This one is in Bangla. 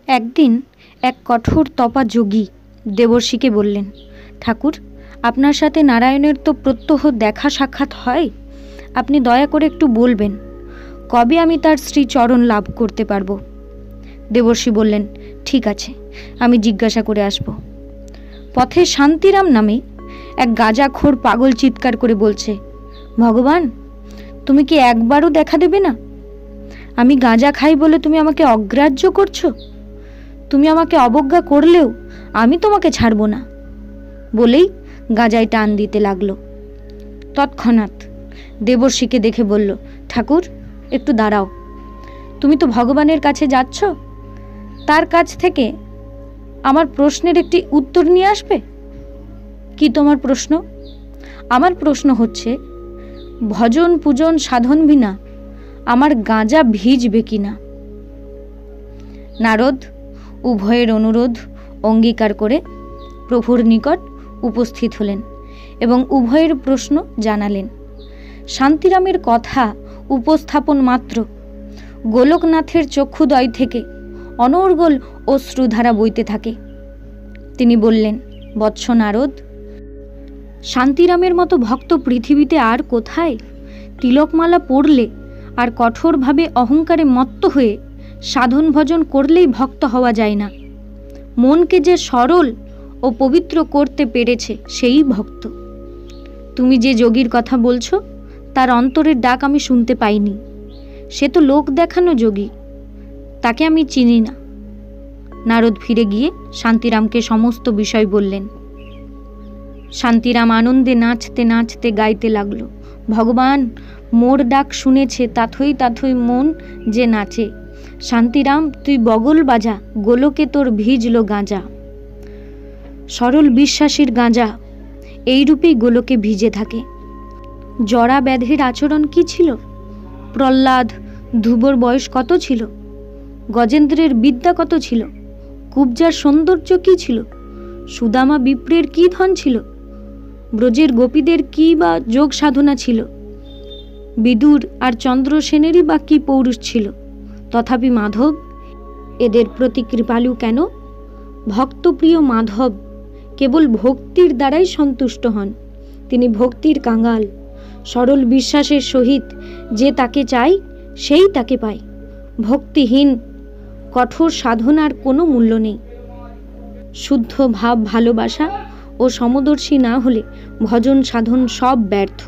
একদিন এক কঠোর তপা যোগী দেবর্ষিকে বললেন, ঠাকুর, আপনার সাথে নারায়ণের তো প্রত্যহ দেখা সাক্ষাৎ হয়, আপনি দয়া করে একটু বলবেন কবে আমি তার শ্রীচরণ লাভ করতে পারব। দেবর্ষি বললেন, ঠিক আছে, আমি জিজ্ঞাসা করে আসব। পথে শান্তিরাম নামে এক গাঁজাখোর পাগল চিৎকার করে বলছে, ভগবান, তুমি কি একবারও দেখা দেবে না? আমি গাঁজা খাই বলে তুমি আমাকে অগ্রাহ্য করছো? তুমি আমাকে অবজ্ঞা করলেও আমি তোমাকে ছাড়ব না। বলেই গাঁজায় টান দিতে লাগলো। তৎক্ষণাৎ দেবর্ষিকে দেখে বলল, ঠাকুর, একটু দাঁড়াও। তুমি তো ভগবানের কাছে যাচ্ছ, তার কাছ থেকে আমার প্রশ্নের একটি উত্তর নিয়ে আসবে। কি তোমার প্রশ্ন? আমার প্রশ্ন হচ্ছে, ভজন পূজন সাধন বিনা আমার গাঁজা ভিজবে কিনা? নারদ উভয়ের অনুরোধ অঙ্গীকার করে প্রভুর নিকট উপস্থিত হলেন এবং উভয়ের প্রশ্ন জানালেন। শান্তিরামের কথা উপস্থাপন মাত্র গোলকনাথের চক্ষুদয় থেকে অনর্গল অশ্রুধারা বইতে থাকে। তিনি বললেন, বৎস নারদ, শান্তিরামের মতো ভক্ত পৃথিবীতে আর কোথায়? তিলকমালা পড়লে আর কঠোরভাবে অহংকারে মত্ত হয়ে সাধন ভজন করলেই ভক্ত হওয়া যায় না। মনকে যে সরল ও পবিত্র করতে পেরেছে সেই ভক্ত। তুমি যে যোগীর কথা বলছো তার অন্তরের ডাক আমি শুনতে পাইনি। সে তো লোক দেখানো যোগী, তাকে আমি চিনি না। নারদ ফিরে গিয়ে শান্তিরামকে সমস্ত বিষয় বললেন। শান্তিরাম আনন্দে নাচতে নাচতে গাইতে লাগলো, ভগবান মোর ডাক শুনেছে, তাথই তাথই মন যে নাচে। শান্তিরাম তুই বগল বাজা, গোলকে তোর ভিজলো গাঁজা। সরল বিশ্বাসীর গাঁজা এইরূপেই গোলকে ভিজে থাকে। জরা ব্যাধির আচরণ কি ছিল? প্রহ্লাদ ধ্রুবর বয়স কত ছিল? গজেন্দ্রের বিদ্যা কত ছিল? কুব্জার সৌন্দর্য কি ছিল? সুদামা বিপ্রের কি ধন ছিল? ব্রজের গোপীদের কি বা যোগ সাধনা ছিল? বিদুর আর চন্দ্রসেনেরই বা কি পৌরুষ ছিল? তথাপি মাধব এদের প্রতি কৃপালু কেন? ভক্তপ্রিয় মাধব কেবল ভক্তির দ্বারাই সন্তুষ্ট হন। তিনি ভক্তির কাঙাল। সরল বিশ্বাসের সহিত যে তাকে চায় সেই তাকে পায়। ভক্তিহীন কঠোর সাধনার কোনো মূল্য নেই। শুদ্ধ ভাব ভালোবাসা ও সমদর্শী না হলে ভজন সাধন সব ব্যর্থ।